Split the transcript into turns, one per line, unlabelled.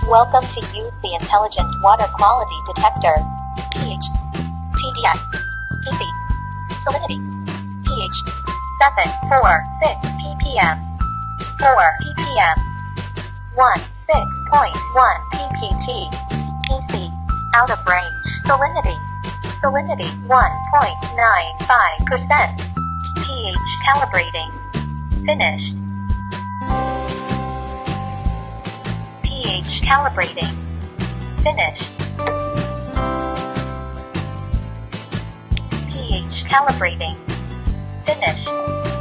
Welcome to Use the Intelligent Water Quality Detector. pH. TDS. PC. Salinity. pH. 746 ppm. 4 ppm. 16.1 ppt. PC. Out of range. Salinity. Salinity 1.95%. pH calibrating. Finished. pH calibrating. Finished. pH calibrating. Finished.